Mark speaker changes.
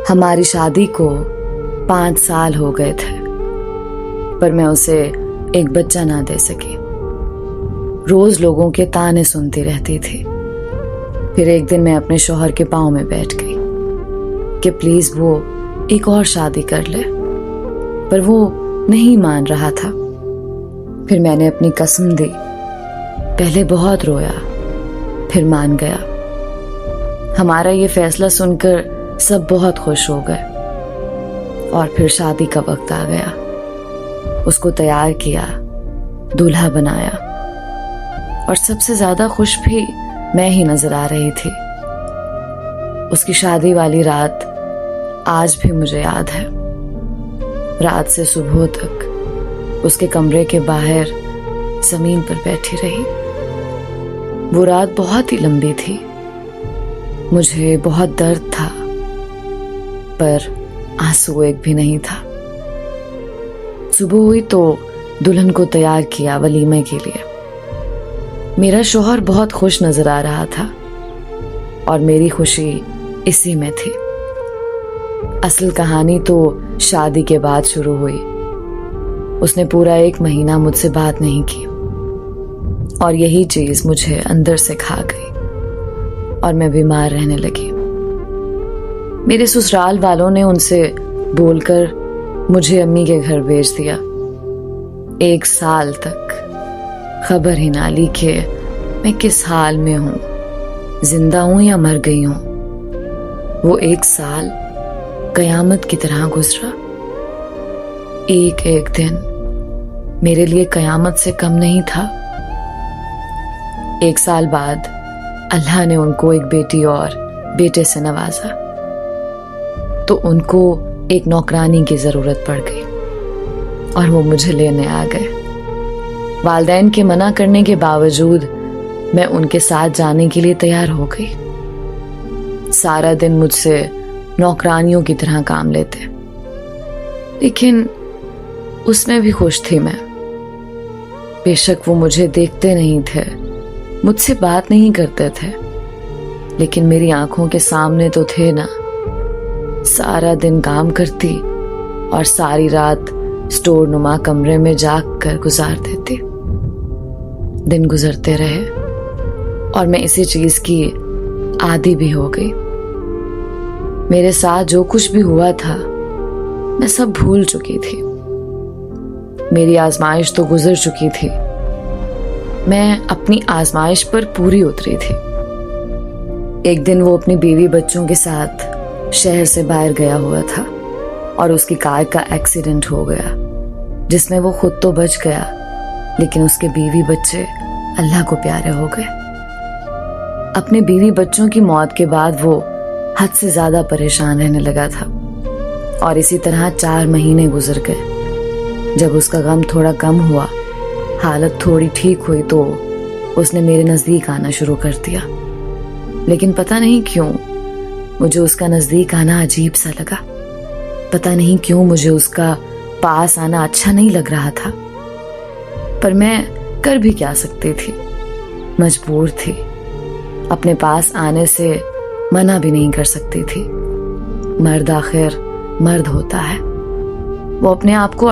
Speaker 1: ہماری شادی کو 5 سال ہو گئے تھے، پر میں اسے ایک بچہ نہ دے سکی۔ روز لوگوں کے طعنے سنتی رہتی تھی۔ پھر ایک دن میں اپنے شوہر کے پاؤں میں بیٹھ گئی کہ پلیز وہ ایک اور شادی کر لے، پر وہ نہیں مان رہا تھا۔ پھر میں نے اپنی قسم دی، پہلے بہت رویا، پھر مان گیا۔ ہمارا یہ فیصلہ سن کر سب بہت خوش ہو گئے، اور پھر شادی کا وقت آ گیا۔ اس کو تیار کیا، دولہا بنایا، اور سب سے زیادہ خوش بھی میں ہی نظر آ رہی تھی۔ اس کی شادی والی رات آج بھی مجھے یاد ہے۔ رات سے صبح تک اس کے کمرے کے باہر زمین پر بیٹھی رہی۔ وہ رات بہت ہی لمبی تھی، مجھے بہت درد تھا، پر آنسو ایک بھی نہیں تھا۔ صبح ہوئی تو دلہن کو تیار کیا ولیمے کے لیے۔ میرا شوہر بہت خوش نظر آ رہا تھا، اور میری خوشی اسی میں تھی۔ اصل کہانی تو شادی کے بعد شروع ہوئی۔ اس نے پورا 1 مہینہ مجھ سے بات نہیں کی، اور یہی چیز مجھے اندر سے کھا گئی، اور میں بیمار رہنے لگی۔ میرے سسرال والوں نے ان سے بول کر مجھے امی کے گھر بھیج دیا۔ 1 سال تک خبر ہی نہ لی کہ میں کس حال میں ہوں، زندہ ہوں یا مر گئی ہوں۔ وہ 1 سال قیامت کی طرح گزرا۔ ایک دن میرے لیے قیامت سے کم نہیں تھا۔ 1 سال بعد اللہ نے ان کو ایک بیٹی اور بیٹے سے نوازا، تو ان کو ایک نوکرانی کی ضرورت پڑ گئی، اور وہ مجھے لینے آ گئے۔ والدین کے منع کرنے کے باوجود میں ان کے ساتھ جانے کے لیے تیار ہو گئی۔ سارا دن مجھ سے نوکرانیوں کی طرح کام لیتے، لیکن اس میں بھی خوش تھی میں۔ بے شک وہ مجھے دیکھتے نہیں تھے، مجھ سے بات نہیں کرتے تھے، لیکن میری آنکھوں کے سامنے تو تھے نا۔ سارا دن کام کرتی اور ساری رات سٹور نما کمرے میں جاگ کر گزار دیتی۔ دن گزرتے رہے، اور میں اسی چیز کی عادی بھی ہو گئی۔ میرے ساتھ جو کچھ بھی ہوا تھا میں سب بھول چکی تھی۔ میری آزمائش تو گزر چکی تھی، میں اپنی آزمائش پر پوری اتری تھی۔ ایک دن وہ اپنی بیوی بچوں کے ساتھ شہر سے باہر گیا ہوا تھا، اور اس کی کار کا ایکسیڈنٹ ہو گیا، جس میں وہ خود تو بچ گیا، لیکن اس کے بیوی بچے اللہ کو پیارے ہو گئے۔ اپنے بیوی بچوں کی موت کے بعد وہ حد سے زیادہ پریشان رہنے لگا تھا، اور اسی طرح 4 مہینے گزر گئے۔ جب اس کا غم تھوڑا کم ہوا، حالت تھوڑی ٹھیک ہوئی، تو اس نے میرے نزدیک آنا شروع کر دیا۔ لیکن پتہ نہیں کیوں مجھے اس کا نزدیک آنا عجیب سا لگا۔ پتہ نہیں کیوں مجھے اس کا پاس آنا اچھا نہیں لگ رہا تھا، پر میں کر بھی کیا سکتی تھی، مجبور تھی۔ اپنے پاس آنے سے منع بھی نہیں کر سکتی تھی۔ مرد آخر مرد ہوتا ہے، وہ اپنے آپ کو